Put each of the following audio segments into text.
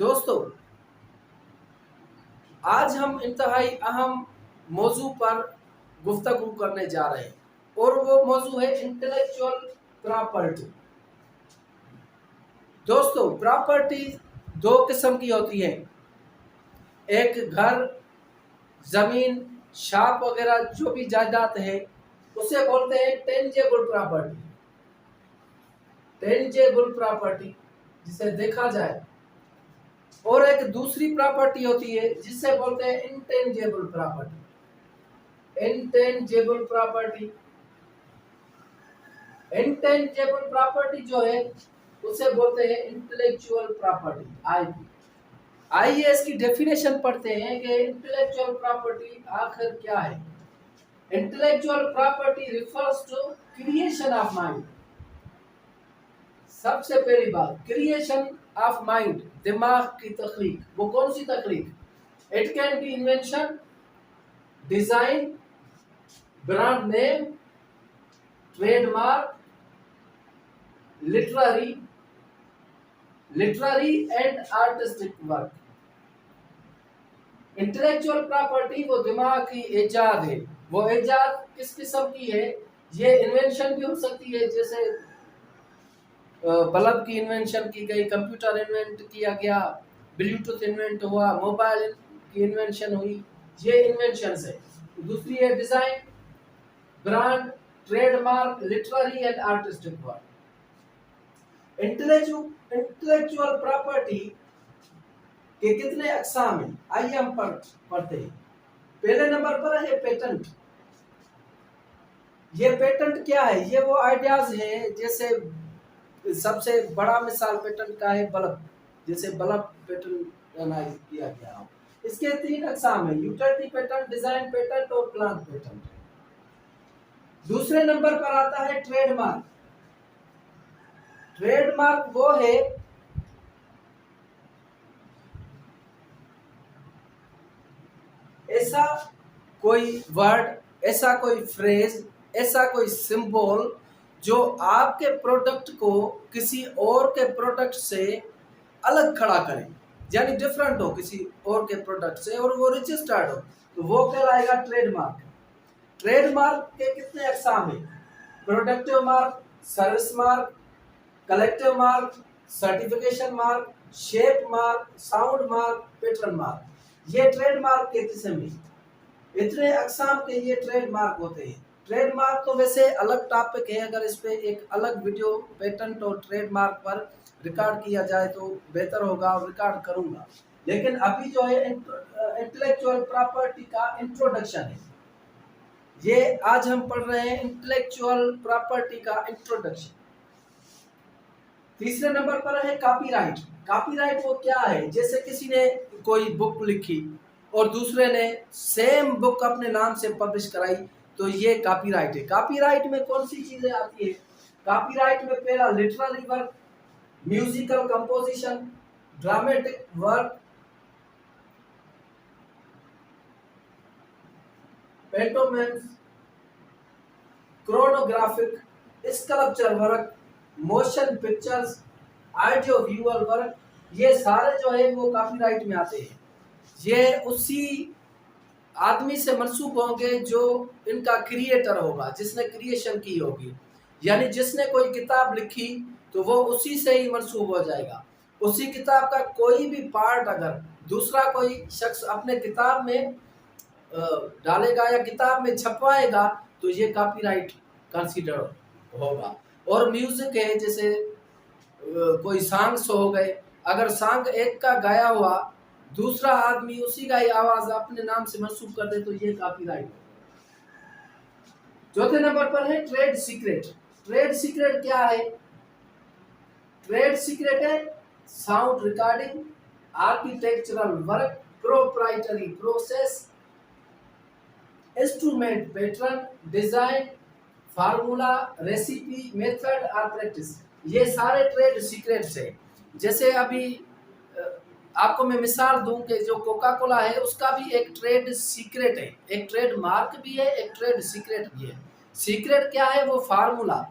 दोस्तों, आज हम इंतहाई अहम मौजू पर गुफ्तगू करने जा रहे हैं और वो मौजू है इंटेलेक्चुअल प्रॉपर्टी। दोस्तों, प्रॉपर्टी दो किस्म की होती है। एक घर, जमीन, शॉप वगैरह जो भी जायदाद है उसे बोलते हैं टेंजेबल प्रॉपर्टी। टेंजेबल प्रॉपर्टी जिसे देखा जाए। और एक दूसरी प्रॉपर्टी होती है जिसे बोलते हैं intangible property. Intangible property intangible property जो है उसे बोलते हैं इंटेलेक्चुअल प्रॉपर्टी, आईपी। आइए इसकी डेफिनेशन पढ़ते हैं कि इंटेलेक्चुअल प्रॉपर्टी आखिर क्या है। Intellectual property refers to creation of mind. सबसे पहली बात, क्रिएशन ऑफ माइंड, दिमाग की तख्लीक। वो कौन सी तख्लीक? It can be invention, design, brand name, trademark, literary and artistic work. Intellectual property वो दिमाग की इजाद है। वो इजाद किस किस्म की है? ये इन्वेंशन भी हो सकती है, जैसे बल्ब की इन्वेंशन की गई, कंप्यूटर इन्वेंट किया गया, ब्लूटूथ इन्वेंट हुआ, मोबाइल की इन्वेंशन हुई, ये इन्वेंशन है। दूसरी है design, brand, trademark, literary and artistic work. Intellectual property के कितने अक़साम हैं? आइए हम पढ़ते हैं। पहले नंबर पर है पेटेंट। ये पेटेंट क्या है? ये वो आइडियाज है, जैसे सबसे बड़ा मिसाल पेटेंट का है बल्ब। जैसे बल्ब पेटेंट किया गया हो। इसके तीन अक़साम है, यूटिलिटी पेटेंट, डिजाइन पेटेंट और प्लान पेटेंट। दूसरे नंबर पर आता है ट्रेडमार्क। ट्रेडमार्क वो है ऐसा कोई वर्ड, ऐसा कोई फ्रेज, ऐसा कोई सिंबल जो आपके प्रोडक्ट को किसी और के प्रोडक्ट से अलग खड़ा करे, यानी डिफरेंट हो किसी और के प्रोडक्ट से, और वो रजिस्टर्ड हो, तो वो कहलाएगा ट्रेडमार्क। ट्रेडमार्क के कितने अक़साम हैं? Productive mark, service mark, collective mark, certification mark, shape mark, sound mark, pattern mark. ये ट्रेडमार्क के किस्म हैं। इतने अक़साम के ये ट्रेडमार्क होते हैं। ट्रेडमार्क तो वैसे अलग टॉपिक है, अगर इस पे एक अलग वीडियो पेटेंट और ट्रेडमार्क पर रिकॉर्ड किया जाए तो बेहतर होगा, और रिकॉर्ड करूंगा। लेकिन अभी जो है इंटेलेक्चुअल प्रॉपर्टी का इंट्रोडक्शन है। ये आज हम पढ़ रहे हैं इंटेलेक्चुअल प्रॉपर्टी का इंट्रोडक्शन। तीसरे नंबर पर है कॉपीराइट। कॉपीराइट वो क्या है? जैसे किसी ने कोई बुक लिखी और दूसरे ने सेम बुक अपने नाम से पब्लिश कराई, तो ये कॉपीराइट है। कॉपीराइट में कौन सी चीजें आती है? कॉपीराइट में पहला literary work, musical composition, dramatic work, pantomimes, choreographic, sculpture work, motion pictures, audio visual work, ये सारे जो है वो कॉपीराइट में आते हैं। ये उसी आदमी से मंसूब होंगे जो इनका क्रिएटर होगा, जिसने क्रिएशन की होगी। यानी जिसने कोई किताब लिखी तो वो उसी से ही मंसूब हो जाएगा। उसी किताब का कोई भी पार्ट अगर दूसरा कोई शख्स अपने किताब में डालेगा या किताब में छपवाएगा तो ये कॉपीराइट कंसीडर होगा। और म्यूजिक है, जैसे कोई सॉन्ग्स हो गए, अगर सॉन्ग एक का गाया हुआ दूसरा आदमी उसी का ही आवाज अपने नाम से मंसूब कर दे तो ये कॉपीराइट है। चौथे नंबर पर है ट्रेड सीक्रेट। ट्रेड सीक्रेट क्या है? ट्रेड सीक्रेट है sound recording, architectural work, proprietary process, instrument pattern, design, formula, recipe, method और प्रैक्टिस। ये सारे ट्रेड सीक्रेट्स है। जैसे अभी आपको मैं मिसाल दूं कि जो कोका कोला है उसका भी एक ट्रेड सीक्रेट है, एक ट्रेड मार्क भी है, एक ट्रेड सीक्रेट भी है। सीक्रेट क्या है? वो फार्मूला,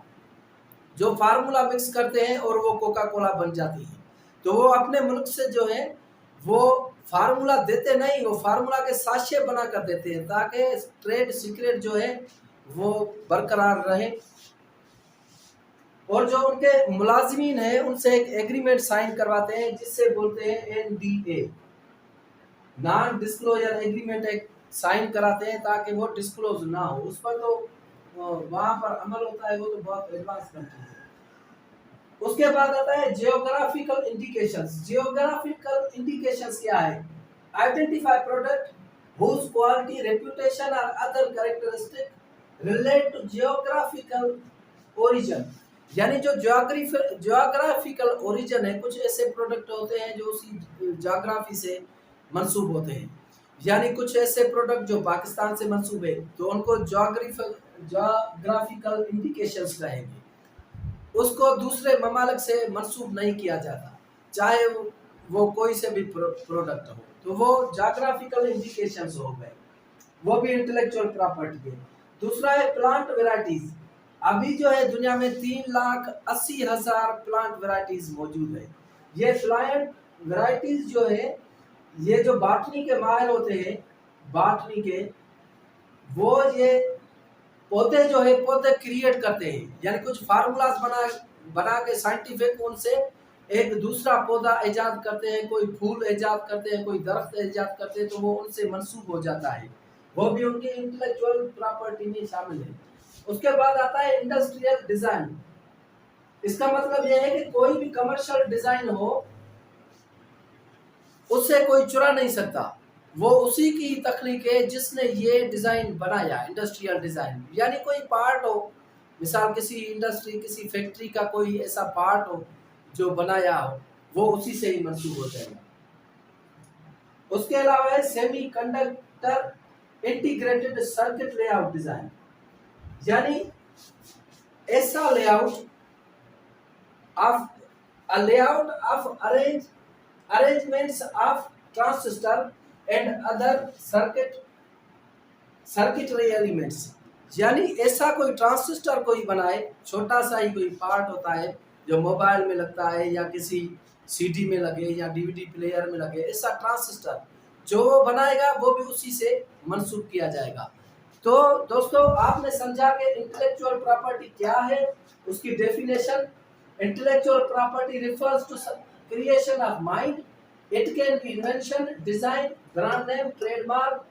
जो फार्मूला मिक्स करते हैं और वो कोका कोला बन जाती है। तो वो अपने मुल्क से जो है वो फार्मूला देते नहीं, वो फार्मूला के साक्ष्य बना कर देते हैं ताकि ट्रेड सीक्रेट जो है वो बरकरार रहे। और जो उनके मुलाजिमीन है उनसे एक एग्रीमेंट साइन करवाते हैं जिससे बोलते हैं NDA, नॉन डिस्क्लोजर एग्रीमेंट, एक साइन कराते हैं ताकि वो डिस्क्लोज ना हो। उस पर तो वहां पर अमल होता है, वो तो बहुत एडवांस कंट्री है। उसके बाद आता है जियोग्राफिकल इंडिकेशंस। जियोग्राफिकल इंडिकेशंस क्या है? Identify product whose quality, reputation or other characteristic relate to geographical origin। यानी जो ज्योग्राफिकल ओरिजिन है, कुछ ऐसे प्रोडक्ट होते हैं जो उसी ज्योग्राफी से मंसूब होते हैं। यानी कुछ ऐसे प्रोडक्ट जो पाकिस्तान से मंसूब है तो उनको ज्योग्राफिकल इंडिकेशंस कहेंगे। उसको दूसरे ममालिक से मंसूब नहीं किया जाता, चाहे वो कोई से भी प्रोडक्ट हो, तो वो ज्योग्राफिकल इंडिकेशंस हो गए, वो भी इंटेलेक्चुअल प्रॉपर्टी है। दूसरा है प्लांट वेराइटीज। अभी जो है दुनिया में 3,80,000 प्लांट वेराइटीज मौजूद है। ये प्लांट वेराइटीज जो है, ये जो बॉटनी के माहिर होते हैं, बॉटनी के, वो ये पौधे जो है पौधे क्रिएट करते हैं, यानी कुछ फार्मूलाज बना के साइंटिफिक उनसे एक दूसरा पौधा इजाद करते हैं, कोई फूल इजाद करते हैं, कोई दरख्त इजाद करते हैं, तो वो उनसे मंसूब हो जाता है, वो भी उनकी इंटेलेक्चुअल प्रॉपर्टी में शामिल है। उसके बाद आता है इंडस्ट्रियल डिजाइन। इसका मतलब यह है कि कोई भी कमर्शियल डिजाइन हो उससे कोई चुरा नहीं सकता, वो उसी की तख्लीक है जिसने ये डिजाइन बनाया। इंडस्ट्रियल डिजाइन यानी कोई पार्ट हो, मिसाल किसी इंडस्ट्री, किसी फैक्ट्री का कोई ऐसा पार्ट हो जो बनाया हो, वो उसी से ही मंसूब हो जाएगा। उसके अलावा है semi conductor integrated circuit layout design, यानी ऐसा layout of arrangements of transistor and other circuitry elements। यानी ऐसा कोई ट्रांसिस्टर कोई बनाए, छोटा सा ही कोई पार्ट होता है जो मोबाइल में लगता है या किसी CD में लगे या DVD प्लेयर में लगे, ऐसा ट्रांसिस्टर जो वो बनाएगा वो भी उसी से मंसूब किया जाएगा। तो दोस्तों आपने समझा कि इंटेलेक्चुअल प्रॉपर्टी क्या है, उसकी definition. Intellectual property refers to creation of mind, it can be invention, design, brand name, trademark,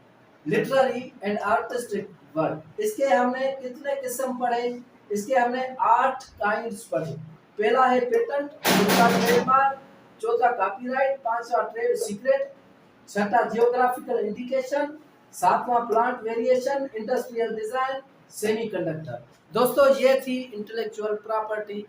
literary and artistic work। इसके हमने कितने किस्म पढ़े? इसके हमने 8 काइंड्स पढ़े। पहला है पेटेंट, दूसरा ट्रेडमार्क, चौथा कॉपीराइट, पांचवा ट्रेड सीक्रेट, छठा जियोग्राफिकल इंडिकेशन, सातवां plant variation, industrial design, semiconductor. दोस्तों ये थी इंटेलेक्चुअल प्रॉपर्टी।